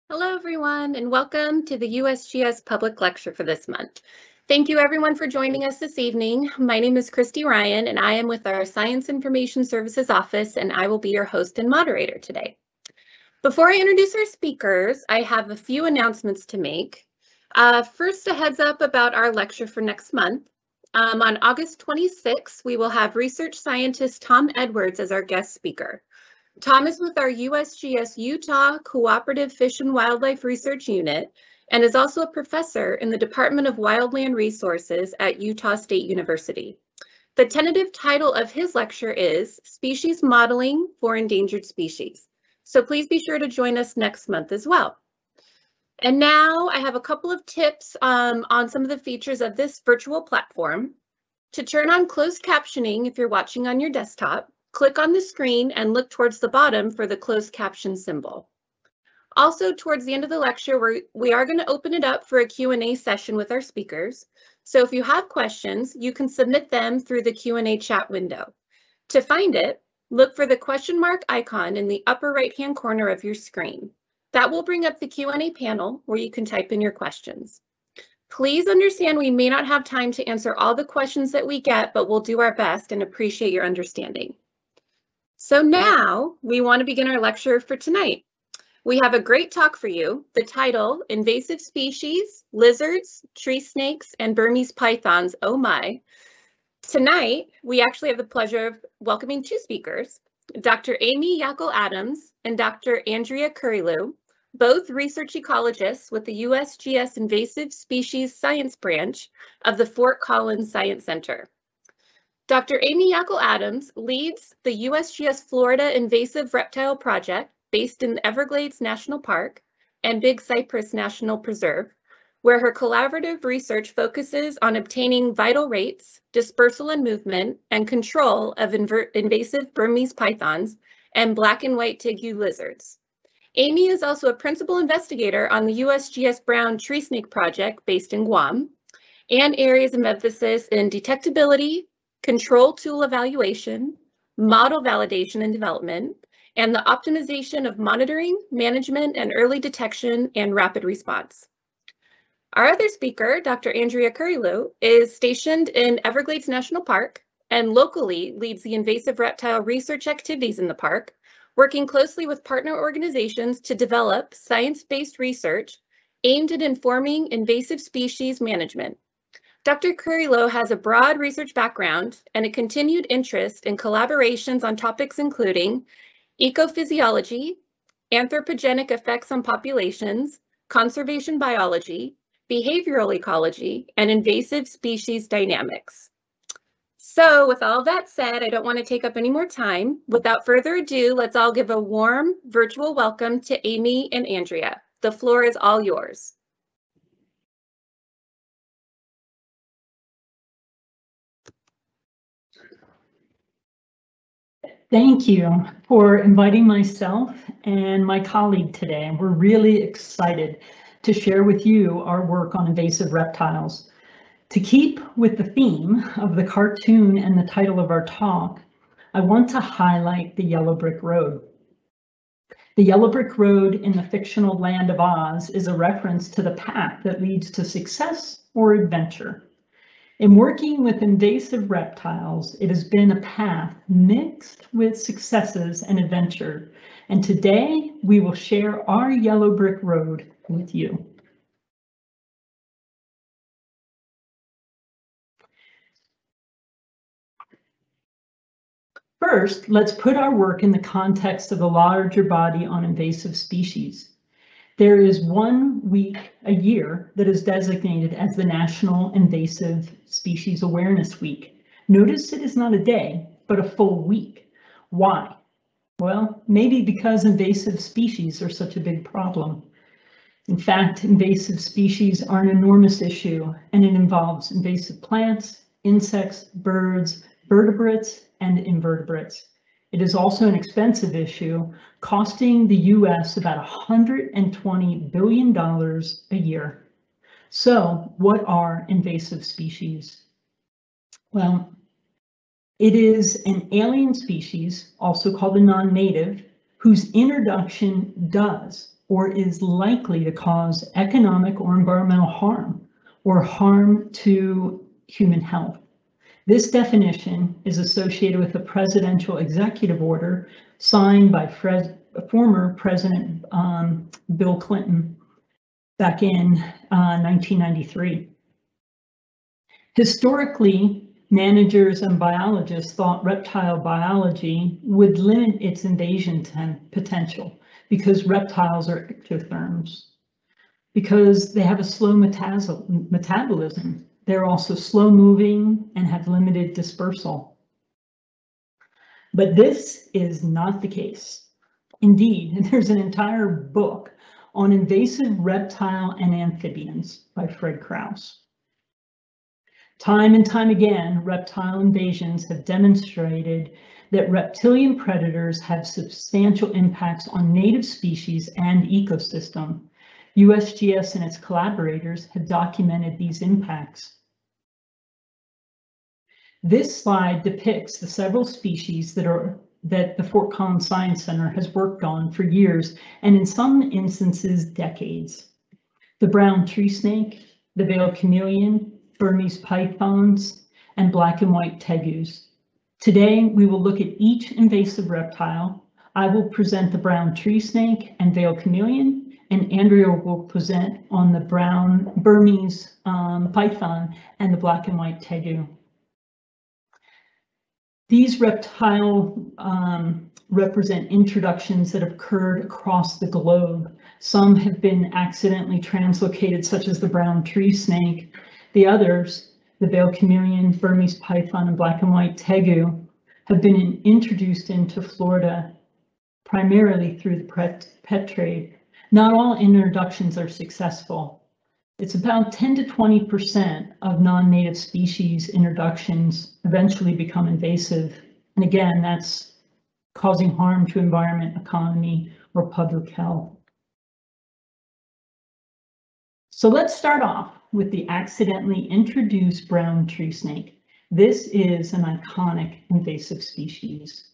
Hello, everyone, and welcome to the USGS public lecture for this month. Thank you, everyone, for joining us this evening. My name is Christy Ryan, and I am with our Science Information Services Office, and I will be your host and moderator today. Before I introduce our speakers, I have a few announcements to make. First, a heads up about our lecture for next month. On August 26th, we will have research scientist Tom Edwards as our guest speaker. Tom is with our USGS Utah Cooperative Fish and Wildlife Research Unit and is also a professor in the Department of Wildland Resources at Utah State University. The tentative title of his lecture is Species Modeling for Endangered Species. So please be sure to join us next month as well. And now I have a couple of tips on some of the features of this virtual platform. To turn on closed captioning if you're watching on your desktop, click on the screen and look towards the bottom for the closed caption symbol. Also, towards the end of the lecture, we are going to open it up for a Q&A session with our speakers. So if you have questions, you can submit them through the Q&A chat window. To find it, look for the question mark icon in the upper right-hand corner of your screen. That will bring up the Q&A panel where you can type in your questions. Please understand we may not have time to answer all the questions that we get, but we'll do our best and appreciate your understanding. So now we want to begin our lecture for tonight. We have a great talk for you. The title, Invasive Species, Lizards, Treesnakes, and Burmese Pythons, oh my. Tonight, we actually have the pleasure of welcoming two speakers, Dr. Amy Yackel Adams and Dr. Andrea Currylow, both research ecologists with the USGS Invasive Species Science Branch of the Fort Collins Science Center. Dr. Amy Yackel Adams leads the USGS Florida Invasive Reptile Project based in the Everglades National Park and Big Cypress National Preserve, where her collaborative research focuses on obtaining vital rates, dispersal and movement, and control of invasive Burmese pythons and black and white Tegu lizards. Amy is also a principal investigator on the USGS Brown Treesnake project based in Guam, and areas of emphasis in detectability, control tool evaluation, model validation and development, and the optimization of monitoring, management, and early detection and rapid response. Our other speaker, Dr. Andrea Currylow, is stationed in Everglades National Park and locally leads the invasive reptile research activities in the park, working closely with partner organizations to develop science-based research aimed at informing invasive species management. Dr. Currylow has a broad research background and a continued interest in collaborations on topics including ecophysiology, anthropogenic effects on populations, conservation biology, behavioral ecology, and invasive species dynamics. So with all that said, I don't want to take up any more time. Without further ado, let's all give a warm virtual welcome to Amy and Andrea. The floor is all yours. Thank you for inviting myself and my colleague today. We're really excited to share with you our work on invasive reptiles. To keep with the theme of the cartoon and the title of our talk, I want to highlight the yellow brick road. The yellow brick road in the fictional land of Oz is a reference to the path that leads to success or adventure. In working with invasive reptiles, it has been a path mixed with successes and adventure, and today we will share our yellow brick road with you. First, let's put our work in the context of the larger body on invasive species. There is 1 week a year that is designated as the National Invasive Species Awareness Week. Notice it is not a day, but a full week. Why? Well, maybe because invasive species are such a big problem. In fact, invasive species are an enormous issue, and it involves invasive plants, insects, birds, vertebrates, and invertebrates. It is also an expensive issue, costing the US about $120 billion a year. So what are invasive species? Well, it is an alien species, also called a non-native, whose introduction does or is likely to cause economic or environmental harm or harm to human health. This definition is associated with a presidential executive order signed by former President Bill Clinton back in 1993. Historically, managers and biologists thought reptile biology would limit its invasion potential because reptiles are ectotherms, because they have a slow metabolism. They're also slow moving and have limited dispersal. But this is not the case. Indeed, there's an entire book on invasive reptile and amphibians by Fred Krause. Time and time again, reptile invasions have demonstrated that reptilian predators have substantial impacts on native species and ecosystem. USGS and its collaborators have documented these impacts. This slide depicts the several species that the Fort Collins Science Center has worked on for years, and in some instances, decades. The brown treesnake, the veiled chameleon, Burmese pythons, and black and white tegus. Today, we will look at each invasive reptile. I will present the brown treesnake and veiled chameleon, and Andrea will present on the brown Burmese python and the black and white tegu. These reptile represent introductions that have occurred across the globe. Some have been accidentally translocated, such as the brown treesnake. The others, the veiled chameleon, Burmese python, and black and white tegu, have been introduced into Florida primarily through the pet trade. Not all introductions are successful. It's about 10 to 20% of non-native species introductions eventually become invasive. And again, that's causing harm to environment, economy, or public health. So let's start off with the accidentally introduced brown treesnake. This is an iconic invasive species.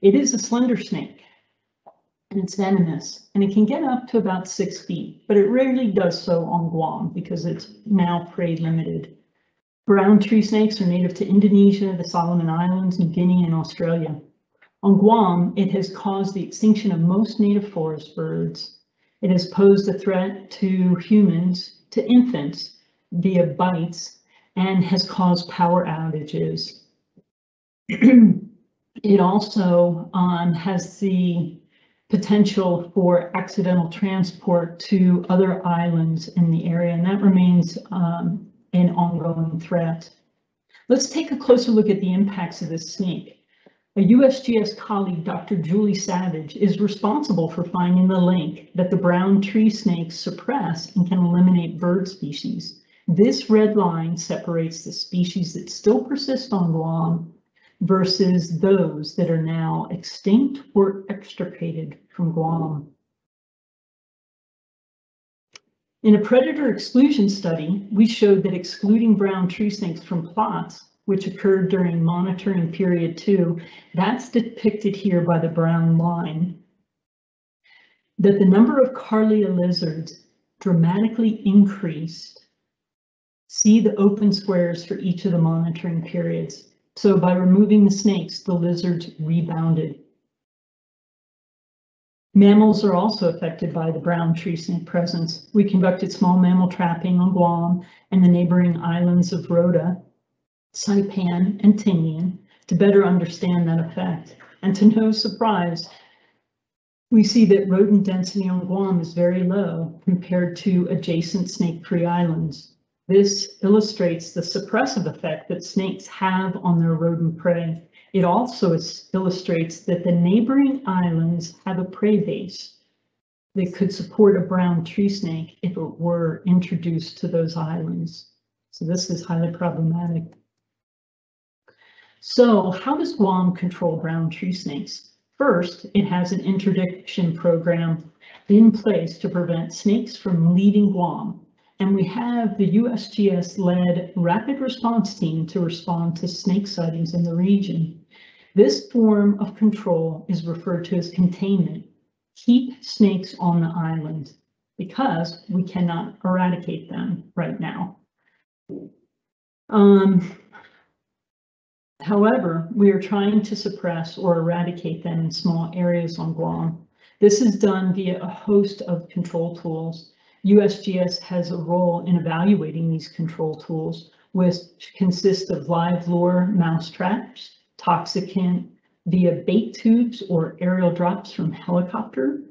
It is a slender snake, and it's venomous, and it can get up to about 6 feet, but it rarely does so on Guam because it's now prey limited. Brown tree snakes are native to Indonesia, the Solomon Islands, New Guinea, and Australia. On Guam, it has caused the extinction of most native forest birds. It has posed a threat to humans, to infants, via bites, and has caused power outages. It also has the potential for accidental transport to other islands in the area, and that remains an ongoing threat. Let's take a closer look at the impacts of this snake. A USGS colleague, Dr. Julie Savage, is responsible for finding the link that the brown tree snakes suppress and can eliminate bird species. This red line separates the species that still persist on Guam versus those that are now extinct or extirpated from Guam. In a predator exclusion study, we showed that excluding brown tree snakes from plots, which occurred during monitoring period 2, that's depicted here by the brown line, that the number of Currylow lizards dramatically increased. See the open squares for each of the monitoring periods. So by removing the snakes, the lizards rebounded. Mammals are also affected by the brown tree snake presence. We conducted small mammal trapping on Guam and the neighboring islands of Rota, Saipan, and Tinian to better understand that effect. And to no surprise, we see that rodent density on Guam is very low compared to adjacent snake-free islands. This illustrates the suppressive effect that snakes have on their rodent prey. It also illustrates that the neighboring islands have a prey base that could support a brown tree snake if it were introduced to those islands. So this is highly problematic. So how does Guam control brown tree snakes? First, it has an interdiction program in place to prevent snakes from leaving Guam. And we have the USGS-led rapid response team to respond to snake sightings in the region. This form of control is referred to as containment. keep snakes on the island because we cannot eradicate them right now. However, we are trying to suppress or eradicate them in small areas on Guam. This is done via a host of control tools. USGS has a role in evaluating these control tools, which consist of live lure mouse traps, toxicant via bait tubes or aerial drops from helicopter,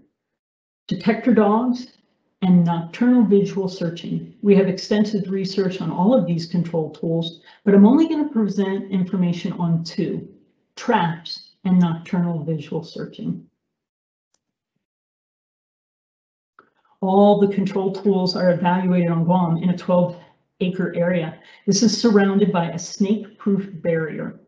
detector dogs, and nocturnal visual searching. We have extensive research on all of these control tools, but I'm only going to present information on two: traps and nocturnal visual searching. All the control tools are evaluated on Guam in a 12-acre area. This is surrounded by a snake-proof barrier.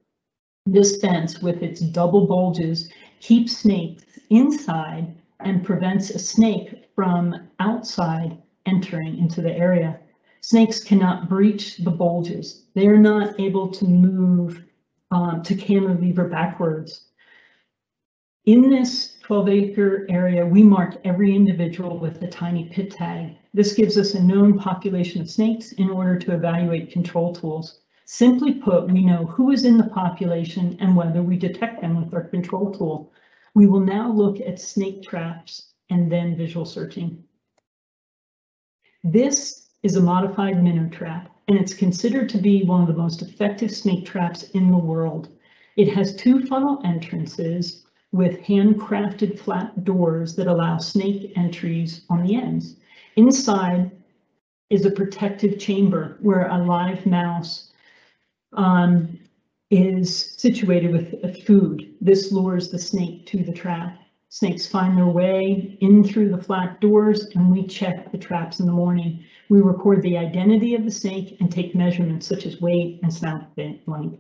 This fence with its double bulges keeps snakes inside and prevents a snake from outside entering into the area. Snakes cannot breach the bulges. They are not able to move to cantilever backwards. In this 12-acre area, we mark every individual with a tiny pit tag. This gives us a known population of snakes in order to evaluate control tools. Simply put, we know who is in the population and whether we detect them with our control tool. We will now look at snake traps and then visual searching. This is a modified minnow trap, and it's considered to be one of the most effective snake traps in the world. It has two funnel entrances with handcrafted flat doors that allow snake entries on the ends. Inside is a protective chamber where a live mouse is situated with food. This lures the snake to the trap. Snakes find their way in through the flat doors, and we check the traps in the morning. We record the identity of the snake and take measurements such as weight and snout length.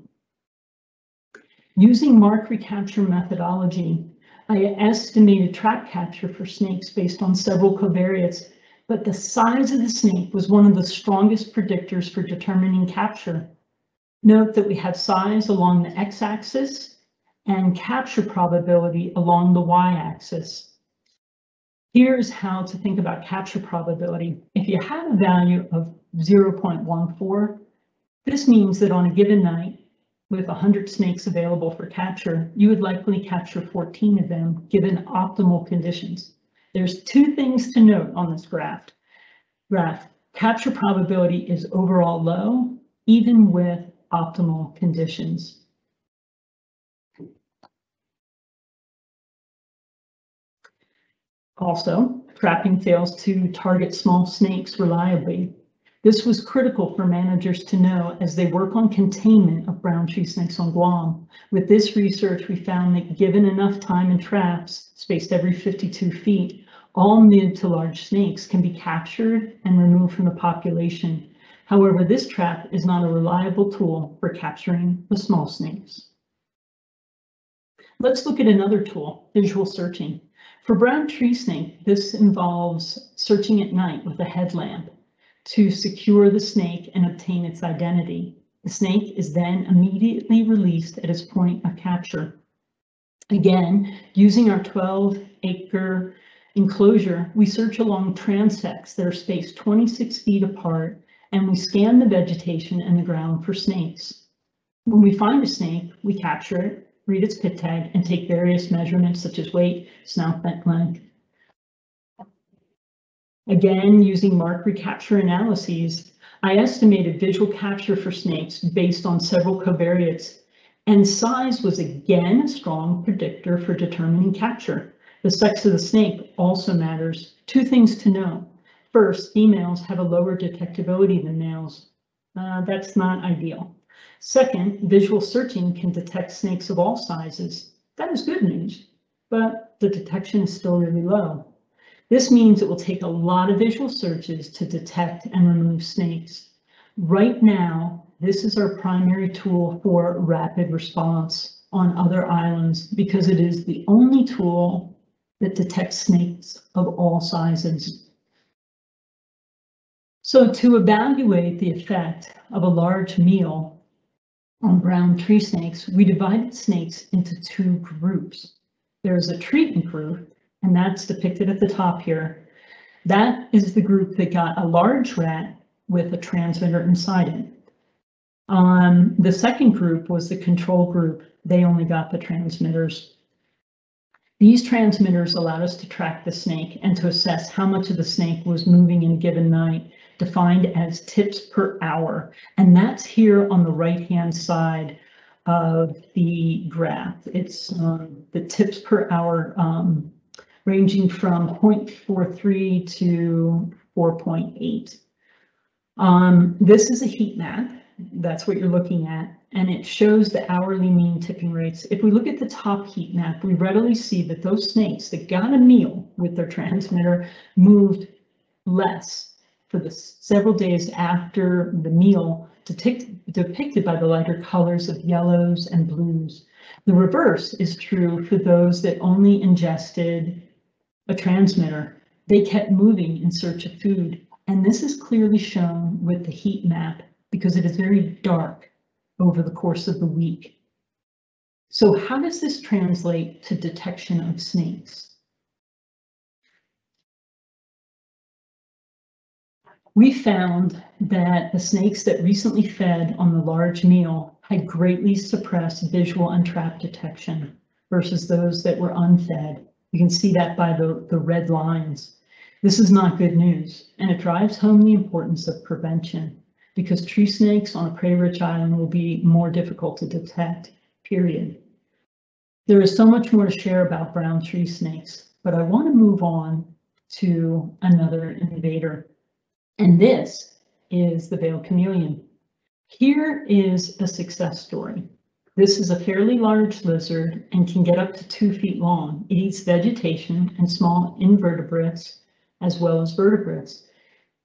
Using mark recapture methodology, I estimated trap capture for snakes based on several covariates, but the size of the snake was one of the strongest predictors for determining capture. Note that we have size along the x-axis and capture probability along the y-axis. Here's how to think about capture probability. If you have a value of 0.14, this means that on a given night, with 100 snakes available for capture, you would likely capture 14 of them given optimal conditions. There's two things to note on this graph. Capture probability is overall low, even with optimal conditions. Also, trapping fails to target small snakes reliably. This was critical for managers to know as they work on containment of brown tree snakes on Guam. With this research, we found that given enough time and traps, spaced every 52 feet, all mid to large snakes can be captured and removed from the population. However, this trap is not a reliable tool for capturing the small snakes. Let's look at another tool, visual searching. For brown tree snake, this involves searching at night with a headlamp to secure the snake and obtain its identity. The snake is then immediately released at its point of capture. Again, using our 12-acre enclosure, we search along transects that are spaced 26 feet apart, and we scan the vegetation and the ground for snakes. When we find a snake, we capture it, read its pit tag, and take various measurements such as weight, snout length. Again, using mark recapture analyses, I estimated visual capture for snakes based on several covariates, and size was again a strong predictor for determining capture. The sex of the snake also matters. Two things to know. First, females have a lower detectability than males. That's not ideal. Second, visual searching can detect snakes of all sizes. That is good news, but the detection is still really low. This means it will take a lot of visual searches to detect and remove snakes. Right now, this is our primary tool for rapid response on other islands because it is the only tool that detects snakes of all sizes. So to evaluate the effect of a large meal on brown tree snakes, we divided snakes into two groups. There's a treatment group and that's depicted at the top here. That is the group that got a large rat with a transmitter inside it. The second group was the control group. They only got the transmitters. These transmitters allowed us to track the snake and to assess how much of the snake was moving in a given night, defined as tips per hour. And that's here on the right-hand side of the graph. It's the tips per hour ranging from 0.43 to 4.8. This is a heat map. That's what you're looking at, and it shows the hourly mean tipping rates. If we look at the top heat map, we readily see that those snakes that got a meal with their transmitter moved less for the several days after the meal, depicted by the lighter colors of yellows and blues. The reverse is true for those that only ingested a transmitter. They kept moving in search of food, and this is clearly shown with the heat map because it is very dark over the course of the week. So how does this translate to detection of snakes? We found that the snakes that recently fed on the large meal had greatly suppressed visual and trap detection versus those that were unfed. You can see that by the red lines. This is not good news, and it drives home the importance of prevention, because tree snakes on a prey-rich island will be more difficult to detect, period. There is so much more to share about brown tree snakes, but I want to move on to another invader, and this is the veiled chameleon. Here is a success story. This is a fairly large lizard and can get up to 2 feet long. It eats vegetation and small invertebrates as well as vertebrates.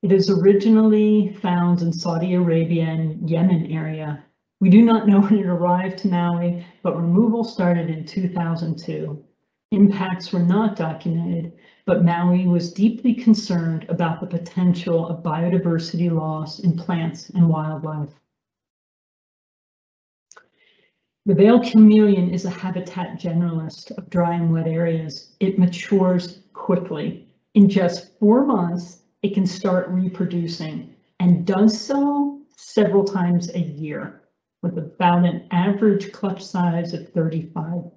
It is originally found in Saudi Arabia and Yemen area. We do not know when it arrived to Maui, but removal started in 2002. Impacts were not documented, but Maui was deeply concerned about the potential of biodiversity loss in plants and wildlife. The veiled chameleon is a habitat generalist of dry and wet areas. It matures quickly. In just 4 months, it can start reproducing and does so several times a year with about an average clutch size of 35.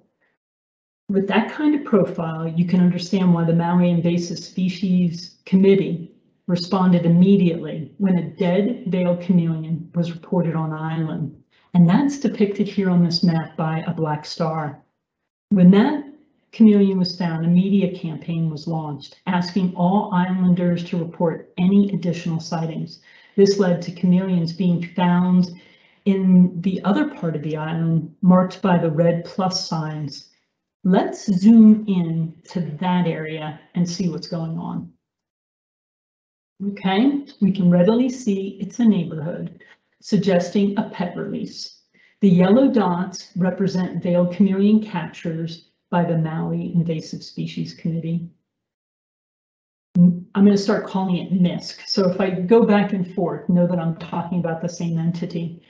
With that kind of profile, you can understand why the Maui Invasive Species Committee responded immediately when a dead veiled chameleon was reported on the island. And that's depicted here on this map by a black star. When that chameleon was found, a media campaign was launched, asking all islanders to report any additional sightings. This led to chameleons being found in the other part of the island, marked by the red plus signs. Let's zoom in to that area and see what's going on. Okay, we can readily see it's a neighborhood, suggesting a pet release. The yellow dots represent veiled chameleon captures by the Maui Invasive Species Committee. I'm going to start calling it MISC. So if I go back and forth, know that I'm talking about the same entity.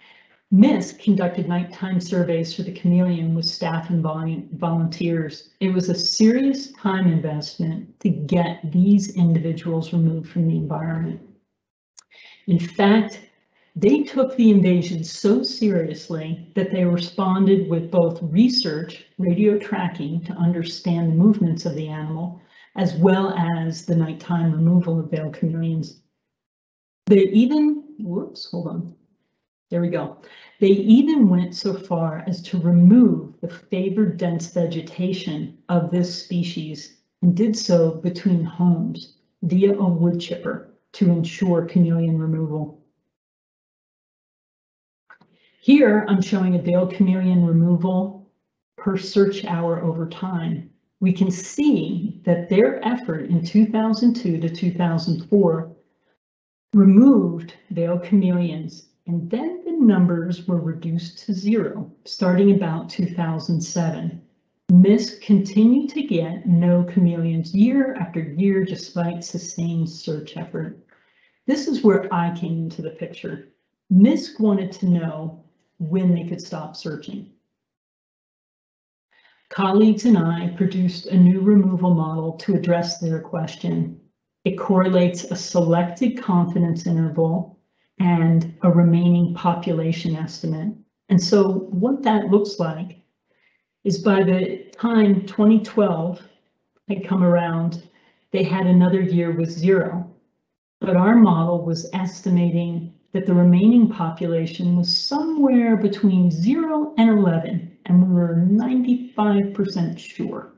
MISC conducted nighttime surveys for the chameleon with staff and volunteers. It was a serious time investment to get these individuals removed from the environment. In fact, they took the invasion so seriously that they responded with both research, radio tracking to understand the movements of the animal, as well as the nighttime removal of veiled chameleons. They even, They even went so far as to remove the favored dense vegetation of this species and did so between homes via a wood chipper to ensure chameleon removal. Here I'm showing a veiled chameleon removal per search hour over time. We can see that their effort in 2002 to 2004 removed veiled chameleons, and then the numbers were reduced to 0 starting about 2007. MISC continued to get no chameleons year after year despite sustained search effort. This is where I came into the picture. MISC wanted to know when they could stop searching. Colleagues and I produced a new removal model to address their question. It correlates a selected confidence interval and a remaining population estimate. And so what that looks like is by the time 2012 had come around, they had another year with 0. But our model was estimating that the remaining population was somewhere between 0 and 11, and we were 95% sure.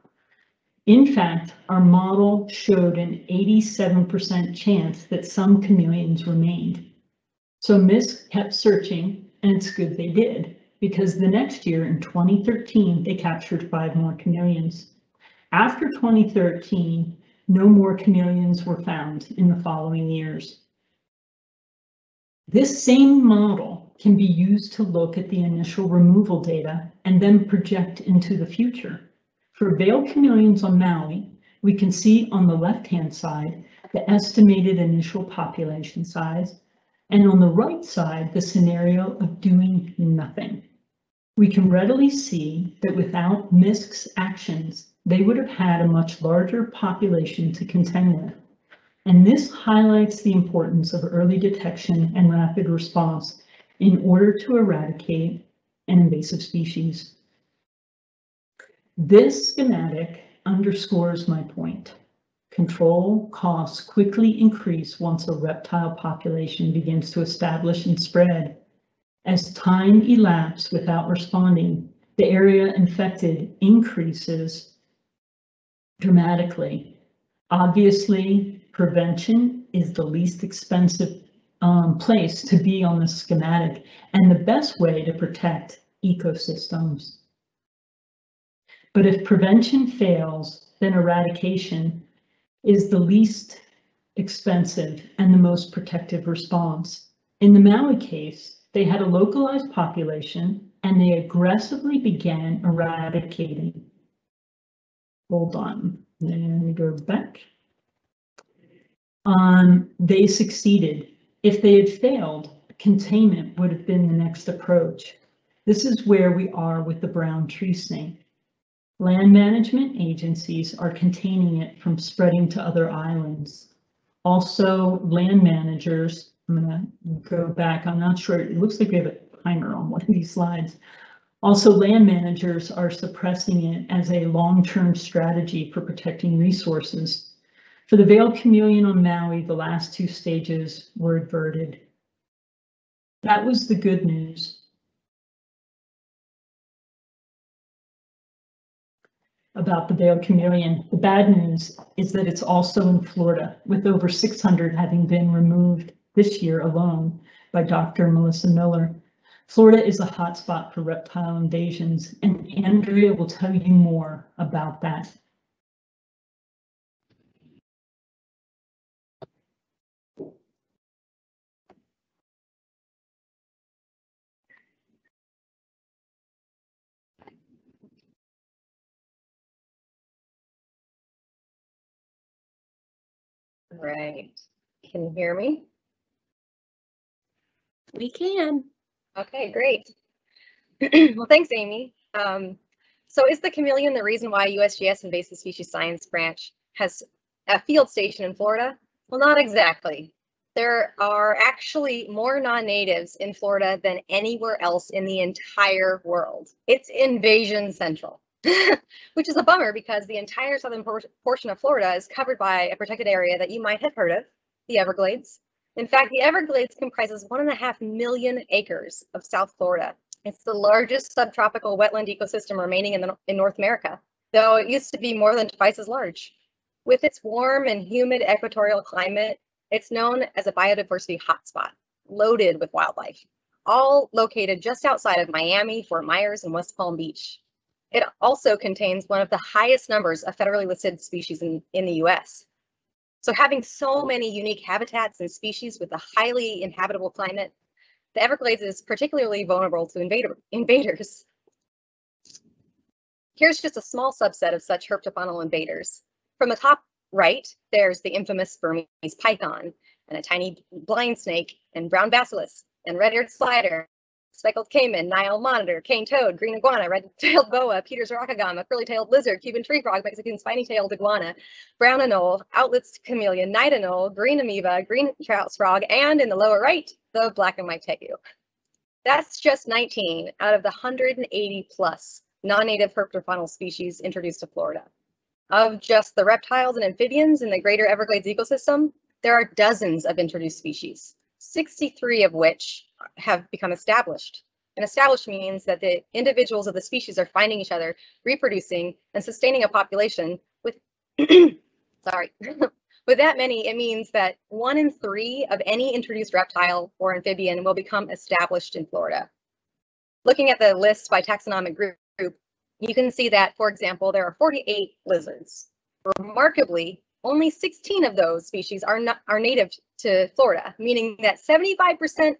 In fact, our model showed an 87% chance that some chameleons remained. So MISC kept searching, and it's good they did, because the next year in 2013, they captured 5 more chameleons. After 2013, no more chameleons were found in the following years. This same model can be used to look at the initial removal data and then project into the future. For veiled chameleons on Maui, we can see on the left-hand side the estimated initial population size, and on the right side the scenario of doing nothing. We can readily see that without MISC's actions, they would have had a much larger population to contend with. And this highlights the importance of early detection and rapid response in order to eradicate an invasive species. This schematic underscores my point. Control costs quickly increase once a reptile population begins to establish and spread. As time elapses without responding, the area infected increases dramatically. Obviously, prevention is the least expensive place to be on the schematic and the best way to protect ecosystems. But if prevention fails, then eradication is the least expensive and the most protective response. In the Maui case, they had a localized population and they aggressively began eradicating. Hold on, let me go back. They succeeded. If they had failed, containment would have been the next approach. This is where we are with the brown tree snake. Land management agencies are containing it from spreading to other islands. Also, land managers, I'm going to go back, I'm not sure, it looks like we have a timer on one of these slides. Also, land managers are suppressing it as a long-term strategy for protecting resources. For the veiled chameleon on Maui, the last 2 stages were averted. That was the good news. About the veiled chameleon. The bad news is that it's also in Florida, with over 600 having been removed this year alone by Dr. Melissa Miller. Florida is a hotspot for reptile invasions, and Andrea will tell you more about that. Right. Can you hear me? We can. Okay, great. Well, thanks, Amy. So is the chameleon the reason why USGS Invasive Species Science Branch has a field station in Florida? Well, not exactly. There are actually more non-natives in Florida than anywhere else in the entire world. It's invasion central. Which is a bummer because the entire southern portion of Florida is covered by a protected area that you might have heard of, the Everglades. In fact, the Everglades comprises 1.5 million acres of South Florida. It's the largest subtropical wetland ecosystem remaining in North America, though it used to be more than twice as large. With its warm and humid equatorial climate, it's known as a biodiversity hotspot, loaded with wildlife, all located just outside of Miami, Fort Myers, and West Palm Beach. It also contains one of the highest numbers of federally listed species in the US. So having so many unique habitats and species with a highly inhabitable climate, the Everglades is particularly vulnerable to invaders. Here's just a small subset of such herpetofaunal invaders. From the top right, there's the infamous Burmese python, and a tiny blind snake, and brown basilisk, and red-eared slider, speckled caiman, Nile monitor, cane toad, green iguana, red-tailed boa, Peter's rockagama, curly-tailed lizard, Cuban tree frog, Mexican spiny-tailed iguana, brown anole, outlet's chameleon, night anole, green amoeba, green trout frog, and in the lower right, the black and white tegu. That's just 19 out of the 180 plus non-native herpetofaunal species introduced to Florida. Of just the reptiles and amphibians in the greater Everglades ecosystem, there are dozens of introduced species, 63 of which have become established. And established means that the individuals of the species are finding each other, reproducing, and sustaining a population with, sorry, with that many, it means that 1 in 3 of any introduced reptile or amphibian will become established in Florida. Looking at the list by taxonomic group, you can see that, for example, there are 48 lizards. Remarkably, only 16 of those species are native to Florida, meaning that 75%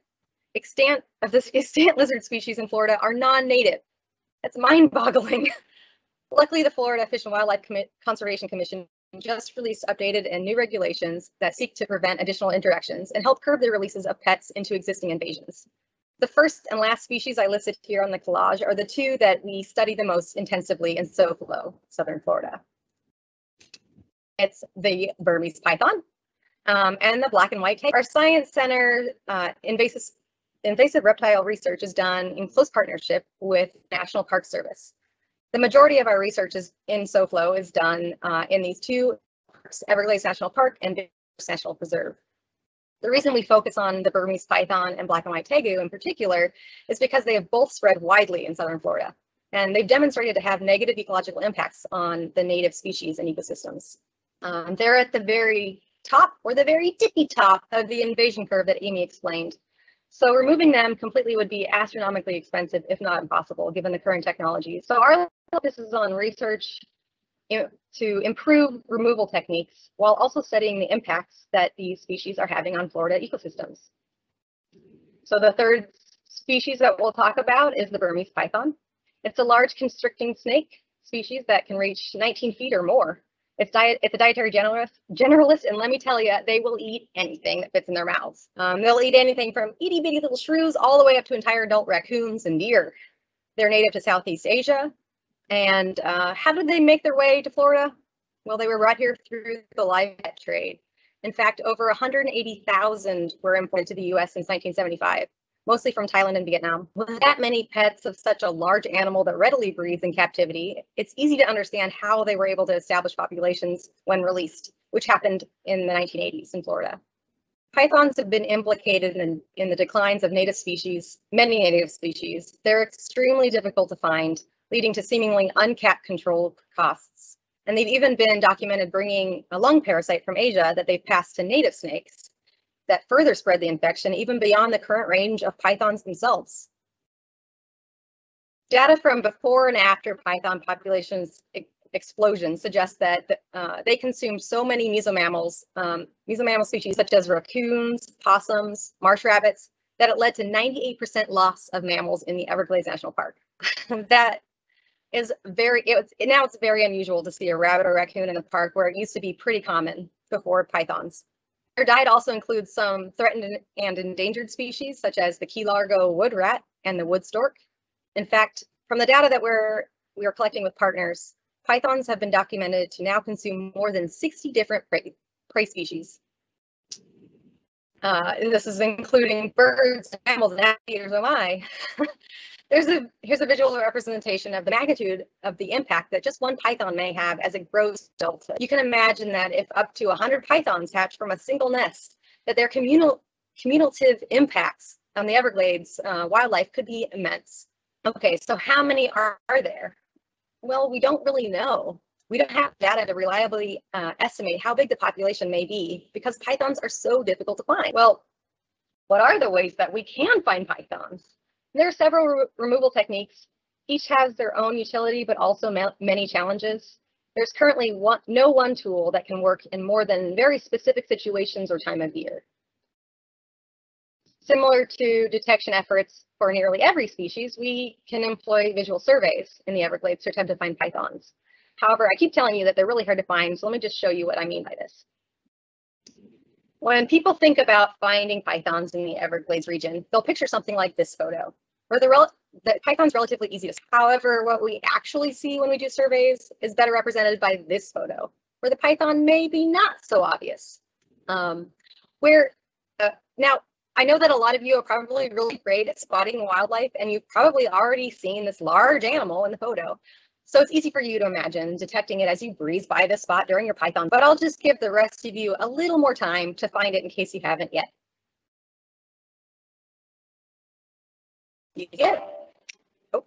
extant of the extant lizard species in Florida are non-native. That's mind-boggling. Luckily, the Florida Fish and Wildlife Conservation Commission just released updated and new regulations that seek to prevent additional interactions and help curb the releases of pets into existing invasions. The first and last species I listed here on the collage are the two that we study the most intensively in SoFlo, Southern Florida. It's the Burmese python and the black and white tegu. Our Science Center invasive reptile research is done in close partnership with National Park Service. The majority of our research in SoFlo is done in these two parks, Everglades National Park and Big National Preserve. The reason we focus on the Burmese python and black and white tegu in particular is because they have both spread widely in Southern Florida, and they've demonstrated to have negative ecological impacts on the native species and ecosystems. They're at the very top or the very tippy top of the invasion curve that Amy explained. So removing them completely would be astronomically expensive, if not impossible, given the current technology. So our focus is on research to improve removal techniques while also studying the impacts that these species are having on Florida ecosystems. So the third species that we'll talk about is the Burmese python. It's a large constricting snake species that can reach 19 feet or more. It's a dietary generalist, and let me tell you, they will eat anything that fits in their mouths. They'll eat anything from itty bitty little shrews all the way up to entire adult raccoons and deer. They're native to Southeast Asia. And how did they make their way to Florida? Well, they were brought here through the live pet trade. In fact, over 180,000 were imported to the US since 1975, mostly from Thailand and Vietnam. With that many pets of such a large animal that readily breeds in captivity, it's easy to understand how they were able to establish populations when released, which happened in the 1980s in Florida. Pythons have been implicated in the declines of native species, many native species. They're extremely difficult to find, leading to seemingly uncapped control costs. And they've even been documented bringing a lung parasite from Asia that they've passed to native snakes that further spread the infection even beyond the current range of pythons themselves. Data from before and after python populations explosion suggests that they consumed so many mesomammal species such as raccoons, possums, marsh rabbits, that it led to 98% loss of mammals in the Everglades National Park. That is now it's very unusual to see a rabbit or raccoon in a park where it used to be pretty common before pythons. Their diet also includes some threatened and endangered species such as the key largo wood rat and the wood stork. In fact, from the data that we are collecting with partners, pythons have been documented to now consume more than 60 different prey species. And this is including birds, mammals, and alligators. Oh my! Here's a visual representation of the magnitude of the impact that just one python may have as it grows to adulthood. You can imagine that if up to 100 pythons hatch from a single nest, that their cumulative impacts on the Everglades wildlife could be immense. Okay, so how many are there? Well, we don't really know. We don't have data to reliably estimate how big the population may be because pythons are so difficult to find. Well, what are the ways that we can find pythons? There are several removal techniques. Each has their own utility, but also many challenges. There's currently no one tool that can work in more than very specific situations or time of year. Similar to detection efforts for nearly every species, we can employ visual surveys in the Everglades to attempt to find pythons. However, I keep telling you that they're really hard to find, so let me just show you what I mean by this. When people think about finding pythons in the Everglades region, they'll picture something like this photo. where the python's relatively easy to see. However, what we actually see when we do surveys is better represented by this photo, where the python may be not so obvious. Now, I know that a lot of you are probably really great at spotting wildlife, and you've probably already seen this large animal in the photo. So it's easy for you to imagine detecting it as you breeze by this spot during your python, but I'll just give the rest of you a little more time to find it in case you haven't yet. You get it? Oh.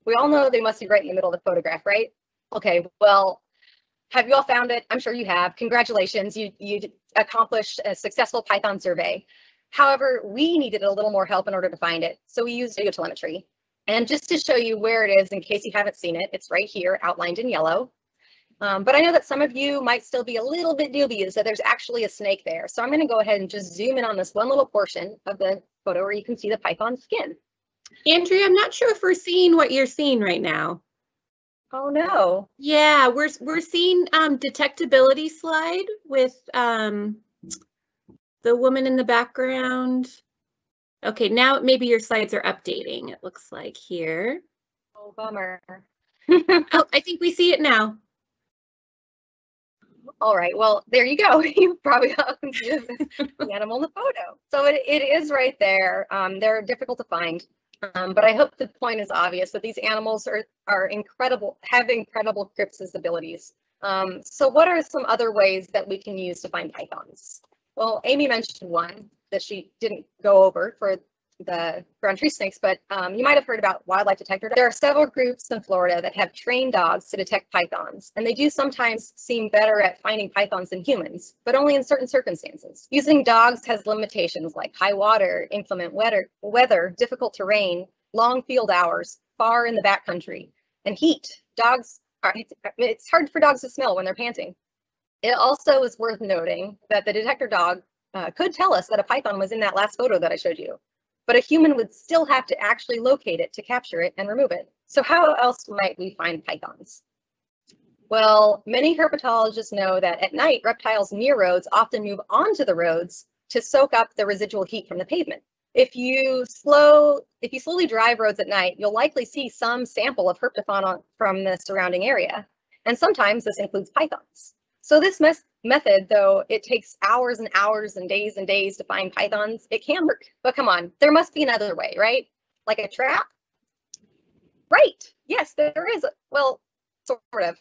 We all know they must be right in the middle of the photograph, right? Okay, well, have you all found it? I'm sure you have. Congratulations, you accomplished a successful python survey. However, we needed a little more help in order to find it, so we used video telemetry. And just to show you where it is, in case you haven't seen it, it's right here, outlined in yellow. But I know that some of you might still be a little bit dubious that there's actually a snake there. So I'm going to go ahead and just zoom in on this one little portion of the photo where you can see the python's skin. Andrea, I'm not sure if we're seeing what you're seeing right now. Oh no. Yeah, we're seeing detectability slide with the woman in the background. Okay, now maybe your slides are updating, it looks like here. Oh, bummer. Oh, I think we see it now. All right, well, there you go. You probably can see the animal in the photo. So it is right there. They're difficult to find, but I hope the point is obvious that these animals are incredible, have incredible crypsis abilities. So what are some other ways that we can use to find pythons? Well, Amy mentioned one that she didn't go over for the brown treesnakes, but you might have heard about wildlife detector. There are several groups in Florida that have trained dogs to detect pythons, and they do sometimes seem better at finding pythons than humans, but only in certain circumstances. Using dogs has limitations like high water, inclement weather, difficult terrain, long field hours, far in the backcountry, and heat. It's hard for dogs to smell when they're panting. It also is worth noting that the detector dog could tell us that a python was in that last photo that I showed you, but a human would still have to actually locate it to capture it and remove it. So how else might we find pythons? Well, many herpetologists know that at night, reptiles near roads often move onto the roads to soak up the residual heat from the pavement. If you slowly drive roads at night, you'll likely see some sample of herpetofauna from the surrounding area. And sometimes this includes pythons. So this method, though it takes hours and hours and days to find pythons, it can work. But come on, there must be another way, right? Like a trap? Right, yes, there is. Well, sort of.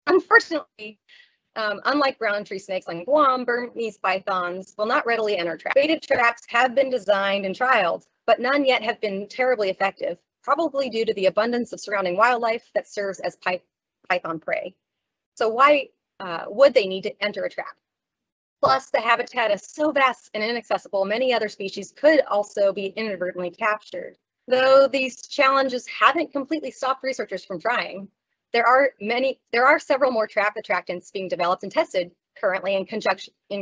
Unfortunately, unlike brown treesnakes like Guam, Burmese pythons will not readily enter traps. Baited traps have been designed and trialed, but none yet have been terribly effective, probably due to the abundance of surrounding wildlife that serves as python prey. So why would they need to enter a trap? Plus, the habitat is so vast and inaccessible, many other species could also be inadvertently captured. Though these challenges haven't completely stopped researchers from trying, there are several more trap attractants being developed and tested currently in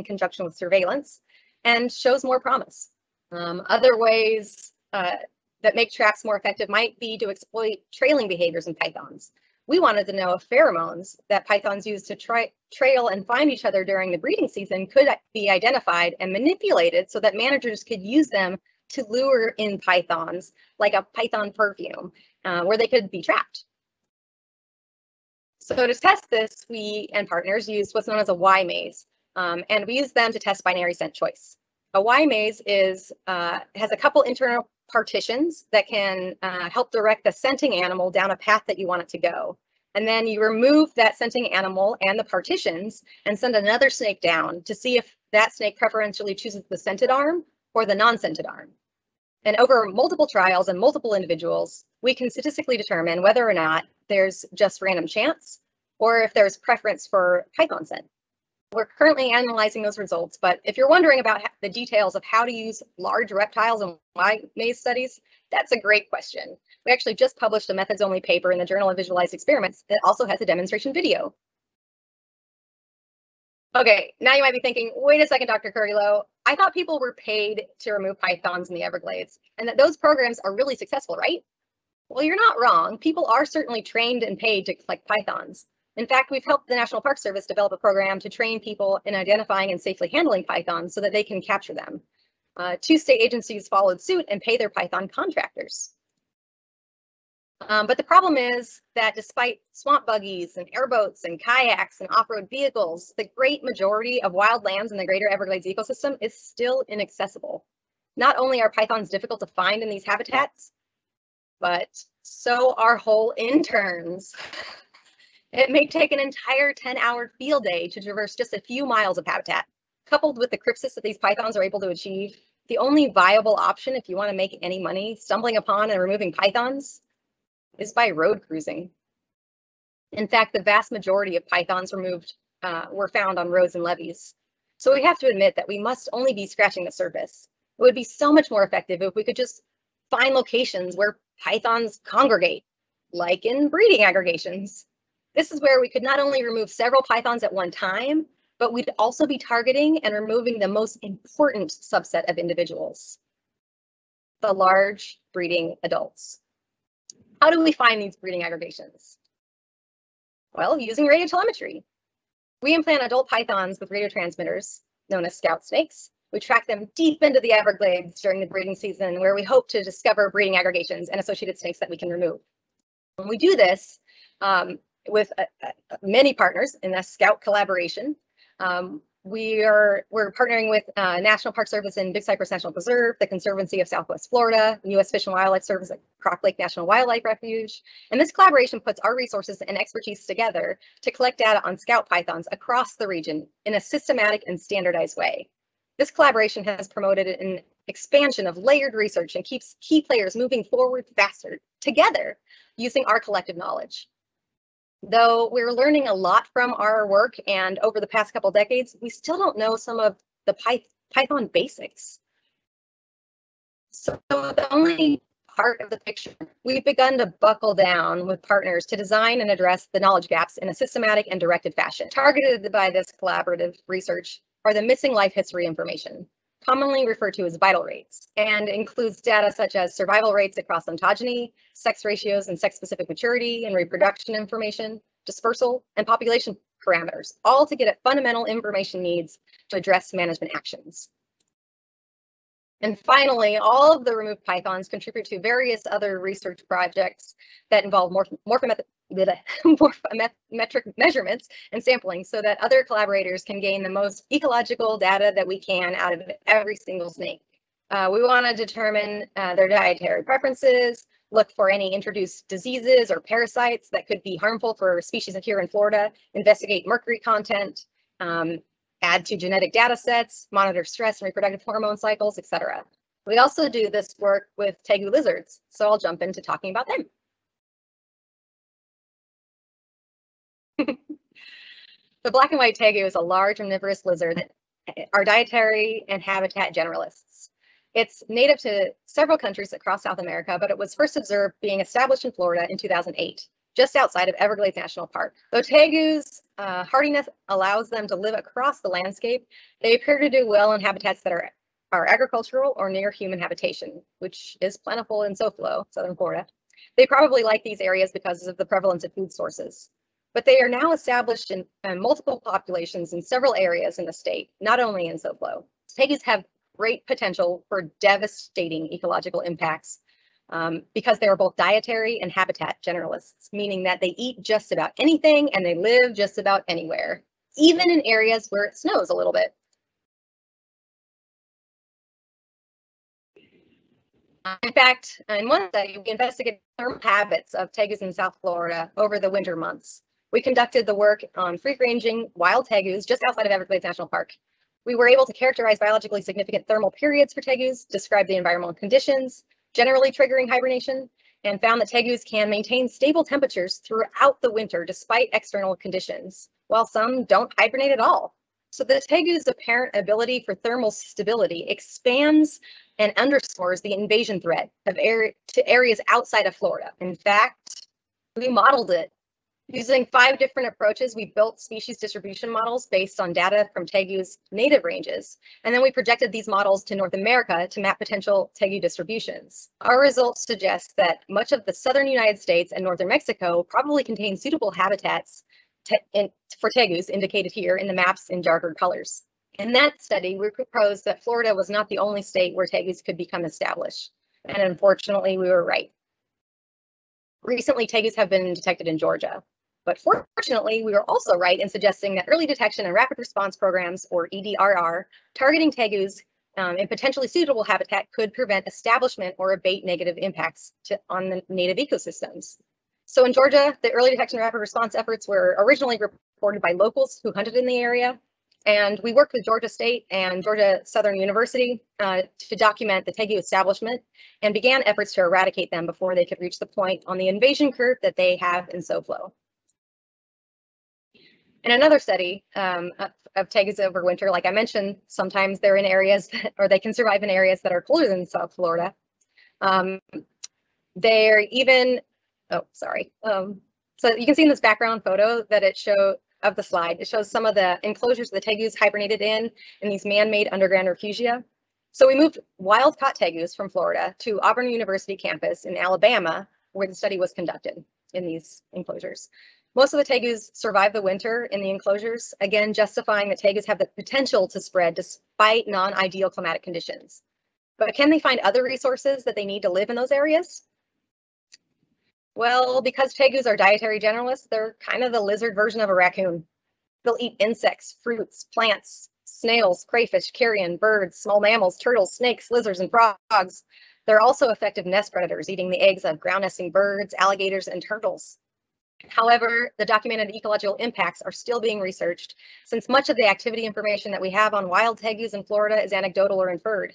conjunction with surveillance, and shows more promise. Other ways that make traps more effective might be to exploit trailing behaviors in pythons. We wanted to know if pheromones that pythons use to trail and find each other during the breeding season could be identified and manipulated so that managers could use them to lure in pythons, like a python perfume, where they could be trapped. So to test this, we and partners used what's known as a Y maze, and we use them to test binary scent choice. A Y maze has a couple internal partitions that can help direct the scenting animal down a path that you want it to go. And then you remove that scenting animal and the partitions and send another snake down to see if that snake preferentially chooses the scented arm or the non-scented arm. And over multiple trials and multiple individuals, we can statistically determine whether or not there's just random chance or if there's preference for python scent. We're currently analyzing those results, but if you're wondering about the details of how to use large reptiles in Y maze studies, that's a great question. We actually just published a methods-only paper in the Journal of Visualized Experiments that also has a demonstration video. Okay, now you might be thinking, wait a second, Dr. Currylow, I thought people were paid to remove pythons in the Everglades, and that those programs are really successful, right? Well, you're not wrong. People are certainly trained and paid to collect pythons. In fact, we've helped the National Park Service develop a program to train people in identifying and safely handling pythons so that they can capture them. 2 state agencies followed suit and pay their python contractors. But the problem is that despite swamp buggies and airboats and kayaks and off-road vehicles, the great majority of wild lands in the greater Everglades ecosystem is still inaccessible. Not only are pythons difficult to find in these habitats, but so are whole interns. It may take an entire 10-hour field day to traverse just a few miles of habitat. Coupled with the crypsis that these pythons are able to achieve, the only viable option if you want to make any money stumbling upon and removing pythons is by road cruising. In fact, the vast majority of pythons removed were found on roads and levees. So we have to admit that we must only be scratching the surface. It would be so much more effective if we could just find locations where pythons congregate, like in breeding aggregations. This is where we could not only remove several pythons at one time, but we'd also be targeting and removing the most important subset of individuals, the large breeding adults. How do we find these breeding aggregations? Well, using radiotelemetry. We implant adult pythons with radiotransmitters, known as scout snakes. We track them deep into the Everglades during the breeding season, where we hope to discover breeding aggregations and associated snakes that we can remove. When we do this with many partners in a scout collaboration, we're partnering with National Park Service in Big Cypress National Preserve, the Conservancy of Southwest Florida, the U.S. Fish and Wildlife Service at Croc Lake National Wildlife Refuge. And this collaboration puts our resources and expertise together to collect data on scout pythons across the region in a systematic and standardized way. This collaboration has promoted an expansion of layered research and keeps key players moving forward faster together using our collective knowledge. Though we're learning a lot from our work, and over the past couple decades, we still don't know some of the Python basics. So the only part of the picture, we've begun to buckle down with partners to design and address the knowledge gaps in a systematic and directed fashion. Targeted by this collaborative research are the missing life history information, commonly referred to as vital rates, and includes data such as survival rates across ontogeny, sex ratios and sex-specific maturity and reproduction information, dispersal, and population parameters, all to get at fundamental information needs to address management actions. And finally, all of the removed pythons contribute to various other research projects that involve morphometric measurements and sampling so that other collaborators can gain the most ecological data that we can out of every single snake. We want to determine their dietary preferences, look for any introduced diseases or parasites that could be harmful for species here in Florida, investigate mercury content, add to genetic data sets, monitor stress and reproductive hormone cycles, etc. We also do this work with Tegu Lizards, so I'll jump into talking about them. The black and white tegu is a large omnivorous lizard that are dietary and habitat generalists. It's native to several countries across South America, but it was first observed being established in Florida in 2008, just outside of Everglades National Park. Though tegu's hardiness allows them to live across the landscape, they appear to do well in habitats that are agricultural or near human habitation, which is plentiful in SoFlo, Southern Florida. They probably like these areas because of the prevalence of food sources. But they are now established in multiple populations in several areas in the state, not only in SoFlo. Tegus have great potential for devastating ecological impacts because they are both dietary and habitat generalists, meaning that they eat just about anything and they live just about anywhere, even in areas where it snows a little bit. In fact, in one study, we investigated thermal habits of tegus in South Florida over the winter months. We conducted the work on free-ranging wild tegus just outside of Everglades National Park. We were able to characterize biologically significant thermal periods for tegus, describe the environmental conditions, generally triggering hibernation, and found that tegus can maintain stable temperatures throughout the winter despite external conditions, while some don't hibernate at all. So the tegu's apparent ability for thermal stability expands and underscores the invasion threat of to areas outside of Florida. In fact, we modeled it. Using 5 different approaches, we built species distribution models based on data from tegu's native ranges, and then we projected these models to North America to map potential tegu distributions. Our results suggest that much of the southern United States and northern Mexico probably contain suitable habitats for tegus indicated here in the maps in darker colors. In that study, we proposed that Florida was not the only state where tegus could become established, and unfortunately, we were right. Recently, tegus have been detected in Georgia, but fortunately, we were also right in suggesting that early detection and rapid response programs, or EDRR, targeting tegus in potentially suitable habitat could prevent establishment or abate negative impacts on the native ecosystems. So in Georgia, the early detection and rapid response efforts were originally reported by locals who hunted in the area. And we worked with Georgia State and Georgia Southern University to document the tegu establishment and began efforts to eradicate them before they could reach the point on the invasion curve that they have in SoFlo. In another study of tegus over winter, like I mentioned, sometimes they're in areas or they can survive in areas that are colder than South Florida. They're even, oh, sorry. So you can see in this background photo that it shows of the slide, it shows some of the enclosures the tegus hibernated in these man-made underground refugia. So we moved wild-caught tegus from Florida to Auburn University campus in Alabama, where the study was conducted in these enclosures. Most of the tegus survive the winter in the enclosures, again, justifying that tegus have the potential to spread despite non-ideal climatic conditions. But can they find other resources that they need to live in those areas? Well, because tegus are dietary generalists, they're kind of the lizard version of a raccoon. They'll eat insects, fruits, plants, snails, crayfish, carrion, birds, small mammals, turtles, snakes, lizards, and frogs. They're also effective nest predators, eating the eggs of ground nesting birds, alligators, and turtles. However, the documented ecological impacts are still being researched, since much of the activity information that we have on wild tegus in Florida is anecdotal or inferred.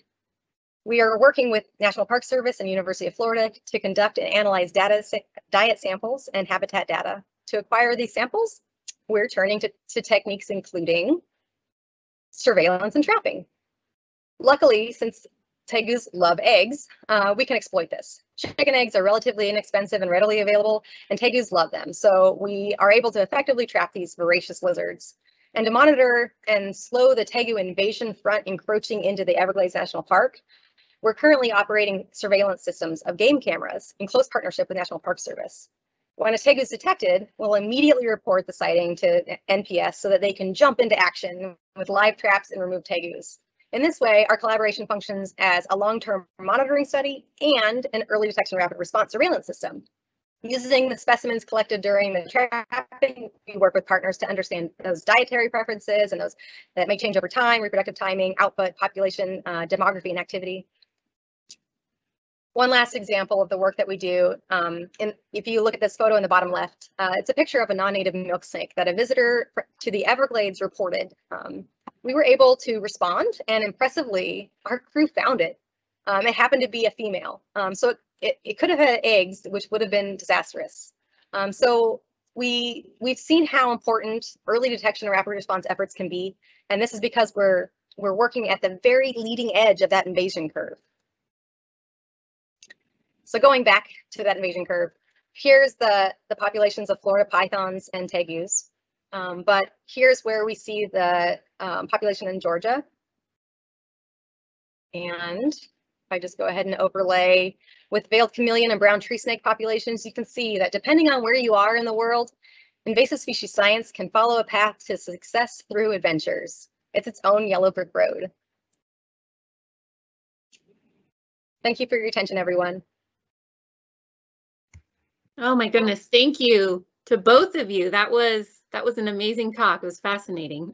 We are working with National Park Service and University of Florida to conduct and analyze diet samples and habitat data. To acquire these samples, we're turning to techniques including surveillance and trapping. Luckily, since tegus love eggs, we can exploit this. Chicken eggs are relatively inexpensive and readily available, and tegus love them. So we are able to effectively trap these voracious lizards. And to monitor and slow the tegu invasion front encroaching into the Everglades National Park, we're currently operating surveillance systems of game cameras in close partnership with National Park Service. When a tegu is detected, we'll immediately report the sighting to NPS so that they can jump into action with live traps and remove tegus. In this way, our collaboration functions as a long-term monitoring study and an early detection rapid response surveillance system. Using the specimens collected during the trapping, we work with partners to understand those dietary preferences and those that may change over time, reproductive timing, output, population, demography, and activity. One last example of the work that we do, if you look at this photo in the bottom left, it's a picture of a non-native milk snake that a visitor to the Everglades reported. We were able to respond, and impressively, our crew found it. It happened to be a female, so it could have had eggs, which would have been disastrous. So we've seen how important early detection and rapid response efforts can be, and this is because we're working at the very leading edge of that invasion curve. So going back to that invasion curve, here's the populations of Florida pythons and tegus, but here's where we see the population in Georgia. And if I just go ahead and overlay with veiled chameleon and brown treesnake populations, you can see that depending on where you are in the world, invasive species science can follow a path to success through adventures. It's its own yellow brick road. Thank you for your attention, everyone. Oh my goodness, thank you to both of you. That was an amazing talk. It was fascinating.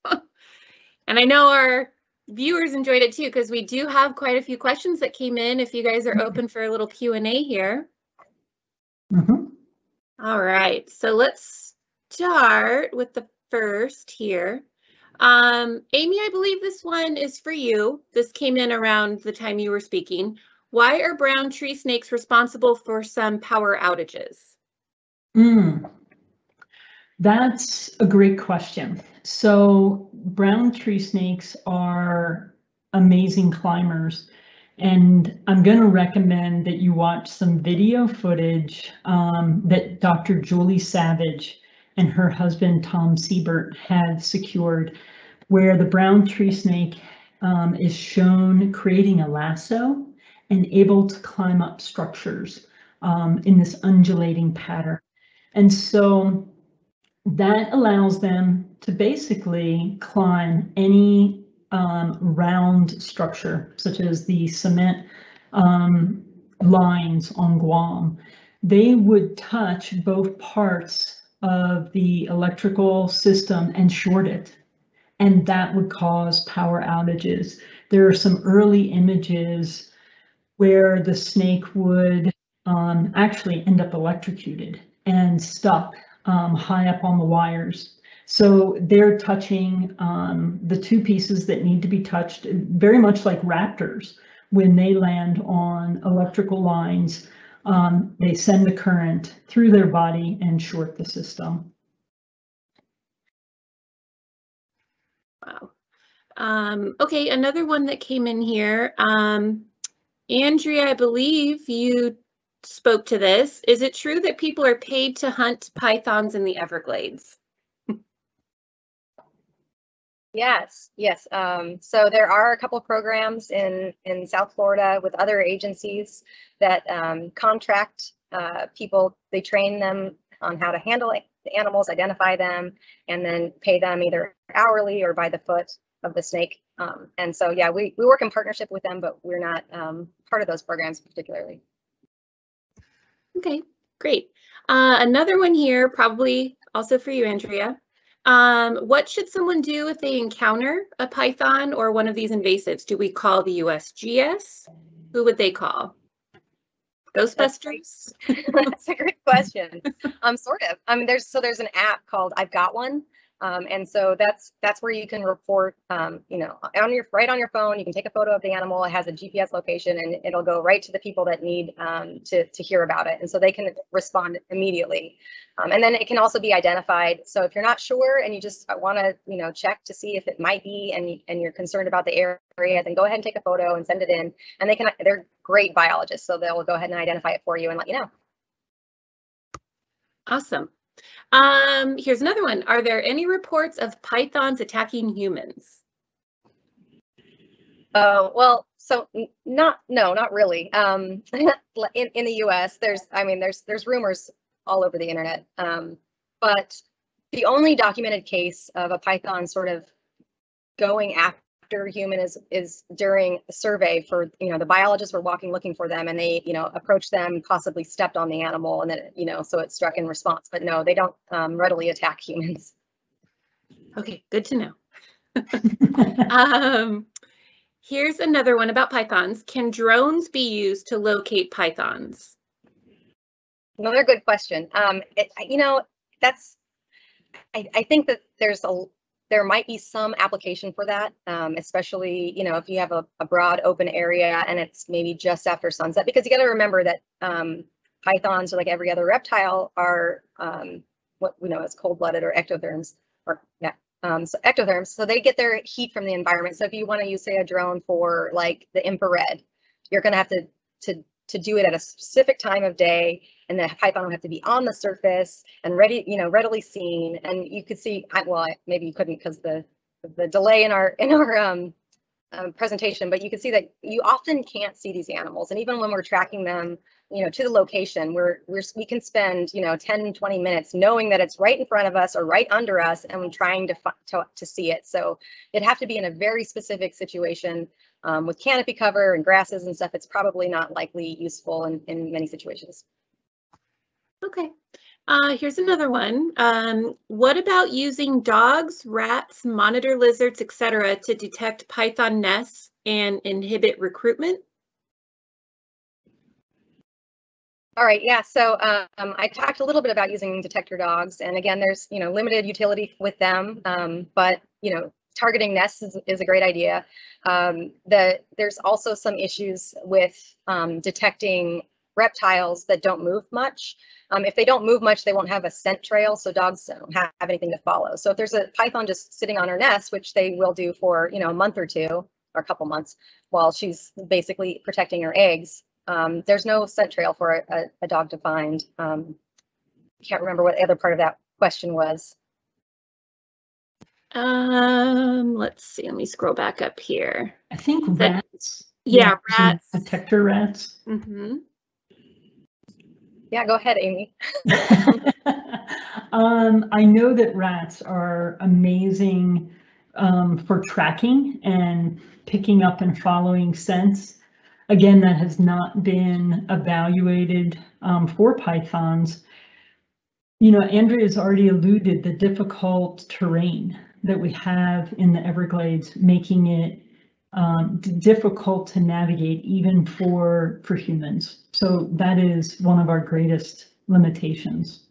And I know our viewers enjoyed it too, because we do have quite a few questions that came in if you guys are open for a little Q&A here. All right, so let's start with the first here. Amy, I believe this one is for you. This came in around the time you were speaking. Why are brown tree snakes responsible for some power outages? That's a great question. So brown tree snakes are amazing climbers, and I'm going to recommend that you watch some video footage that Dr. Julie Savage and her husband Tom Siebert have secured, where the brown tree snake is shown creating a lasso and able to climb up structures in this undulating pattern. And so that allows them to basically climb any round structure, such as the cement lines on Guam. They would touch both parts of the electrical system and short it, and that would cause power outages. There are some early images where the snake would actually end up electrocuted and stuck high up on the wires. So they're touching the two pieces that need to be touched, very much like raptors. When they land on electrical lines, they send the current through their body and short the system. Wow. Okay, another one that came in here. Andrea, I believe you spoke to this. Is it true that people are paid to hunt pythons in the Everglades? Yes, yes. So there are a couple programs in South Florida with other agencies that contract people. They train them on how to handle the animals, identify them, and then pay them either hourly or by the foot of the snake. And so, yeah, we work in partnership with them, but we're not part of those programs particularly. Okay, great. Another one here, probably also for you, Andrea. What should someone do if they encounter a python or one of these invasives? Do we call the USGS? Who would they call? Ghostbusters? That's a great question. Sort of. I mean, there's an app called I've Got One. And so that's where you can report, you know, right on your phone. You can take a photo of the animal. It has a GPS location, and it'll go right to the people that need to hear about it, and so they can respond immediately. And then it can also be identified. So if you're not sure and you just want to, you know, check to see if it might be, and you're concerned about the area, then go ahead and take a photo and send it in. And they're great biologists, so they'll go ahead and identify it for you and let you know. Awesome. Here's another one. Are there any reports of pythons attacking humans? Well, so no, not really. In the U.S., there's rumors all over the internet, but the only documented case of a python sort of going after human is during a survey for, you know, the biologists were walking looking for them, and they, you know, approached them, possibly stepped on the animal, and then, you know, so it struck in response. But no, they don't readily attack humans. Okay, good to know. Here's another one about pythons. Can drones be used to locate pythons? Another good question. You know, I think that there might be some application for that, especially, you know, if you have a broad open area and it's maybe just after sunset, because you got to remember that pythons, are like every other reptile, are what we know as cold-blooded or ectotherms, so ectotherms. So they get their heat from the environment. So if you want to use, say, a drone for like the infrared, you're going to have to do it at a specific time of day, and the python will have to be on the surface and ready, you know, readily seen. And you could see, well, maybe you couldn't because the delay in our presentation, but you can see that you often can't see these animals. And even when we're tracking them, you know, to the location, we can spend, you know, 10, 20 minutes knowing that it's right in front of us or right under us, and trying to see it. So it'd have to be in a very specific situation with canopy cover and grasses and stuff. It's probably not likely useful in many situations. Okay. Here's another one. What about using dogs, rats, monitor lizards, etc., to detect python nests and inhibit recruitment? All right, yeah, so I talked a little bit about using detector dogs, and again, there's, you know, limited utility with them, but, you know, targeting nests is a great idea. There's also some issues with detecting reptiles that don't move much. If they don't move much, they won't have a scent trail, so dogs don't have anything to follow. So if there's a python just sitting on her nest, which they will do for, you know, a month or two or a couple months while she's basically protecting her eggs, there's no scent trail for a dog to find. Can't remember what the other part of that question was. Let's see, let me scroll back up here. I think rats. Yeah, rats. Detector rats. Mm-hmm. Yeah, go ahead, Amy. I know that rats are amazing for tracking and picking up and following scents. Again, that has not been evaluated for pythons. You know, Andrea's already alluded the difficult terrain that we have in the Everglades, making it difficult to navigate even for humans. So that is one of our greatest limitations.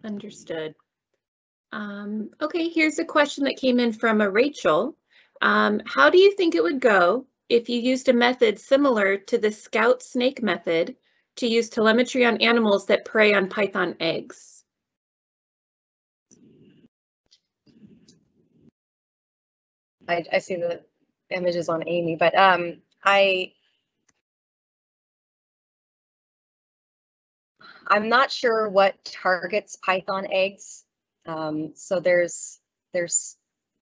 Understood. Okay, here's a question that came in from a Rachel. How do you think it would go if you used a method similar to the scout snake method to use telemetry on animals that prey on python eggs? I see the images on Amy, but I'm not sure what targets python eggs. So there's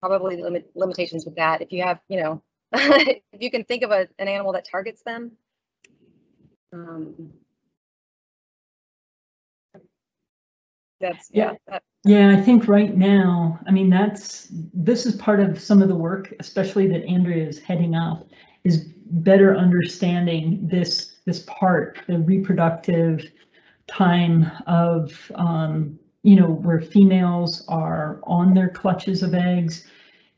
probably limitations with that. If you have, you know, if you can think of an animal that targets them. That's yeah. Yeah, I think right now, I mean, this is part of some of the work, especially that Andrea is heading up, is better understanding this part, the reproductive time of, you know, where females are on their clutches of eggs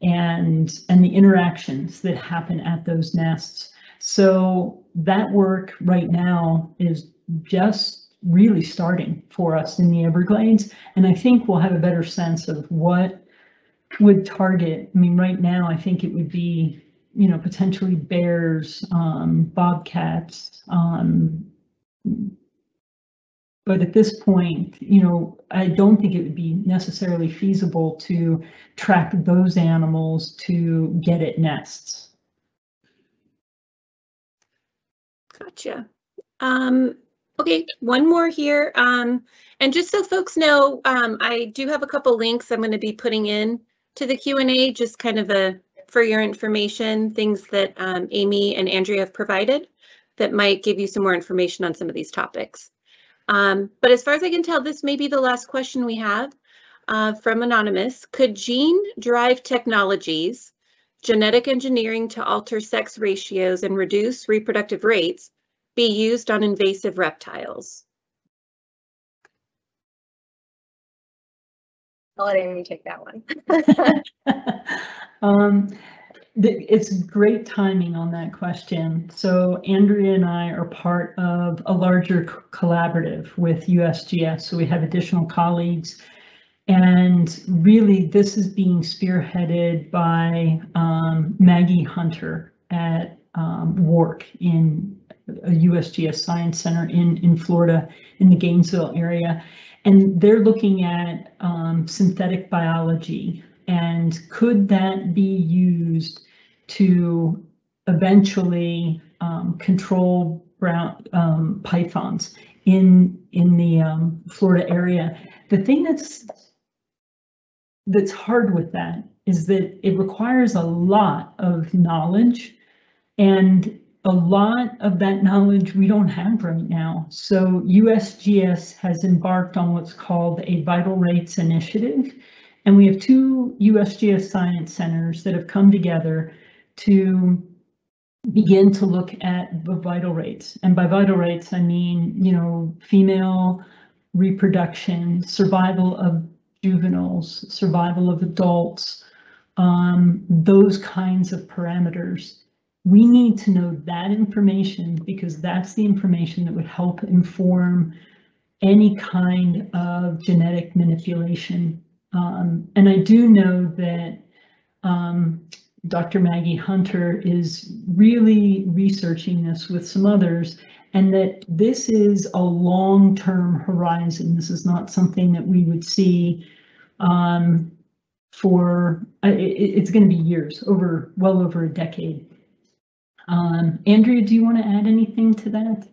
and the interactions that happen at those nests. So that work right now is just really starting for us in the Everglades, and I think we'll have a better sense of what would target. I mean, right now I think it would be, you know, potentially bears, bobcats, but at this point, you know, I don't think it would be necessarily feasible to track those animals to get at nests. Gotcha. Okay, one more here. And just so folks know, I do have a couple links I'm going to be putting in to the Q&A, just kind of for your information, things that Amy and Andrea have provided that might give you some more information on some of these topics. But as far as I can tell, this may be the last question we have from Anonymous. Could gene-derived technologies, genetic engineering to alter sex ratios and reduce reproductive rates, be used on invasive reptiles? I'll let Amy take that one. It's great timing on that question. So Andrea and I are part of a larger collaborative with USGS. So we have additional colleagues, and really this is being spearheaded by Maggie Hunter at WARC in a USGS Science Center in Florida, in the Gainesville area. And they're looking at synthetic biology, and could that be used to eventually control brown pythons in the Florida area. The thing that's hard with that is that it requires a lot of knowledge, and a lot of that knowledge we don't have right now. So USGS has embarked on what's called a vital rates initiative, and we have 2 USGS science centers that have come together to begin to look at the vital rates. And by vital rates, I mean, you know, female reproduction, survival of juveniles, survival of adults, those kinds of parameters. We need to know that information, because that's the information that would help inform any kind of genetic manipulation. And I do know that Dr. Maggie Hunter is really researching this with some others, and that this is a long-term horizon. This is not something that we would see it's going to be years, well over a decade. Andrea, do you want to add anything to that?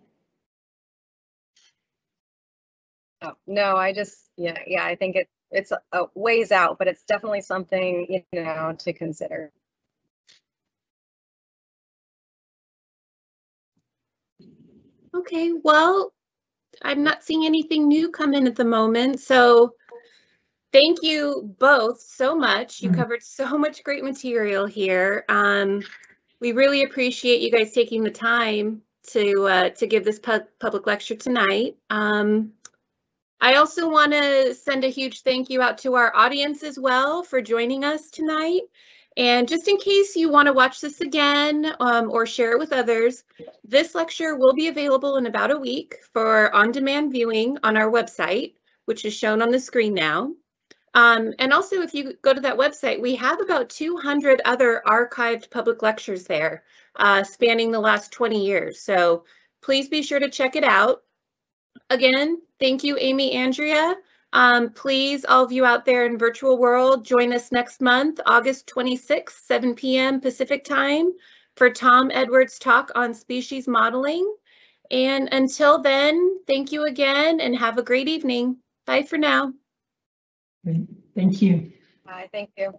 Oh, no, I just, yeah, I think it's a ways out, but it's definitely something, you know, to consider. Okay, well, I'm not seeing anything new come in at the moment, so thank you both so much. You covered so much great material here. We really appreciate you guys taking the time to give this public lecture tonight. I also want to send a huge thank you out to our audience as well for joining us tonight. And just in case you want to watch this again or share it with others, this lecture will be available in about a week for on-demand viewing on our website, which is shown on the screen now. And also, if you go to that website, we have about 200 other archived public lectures there spanning the last 20 years. So please be sure to check it out. Again, thank you, Amy, Andrea. Please, all of you out there in virtual world, join us next month, August 26th, 7 p.m. Pacific time for Tom Edwards' talk on species modeling. And until then, thank you again and have a great evening. Bye for now. Thank you. Bye, thank you.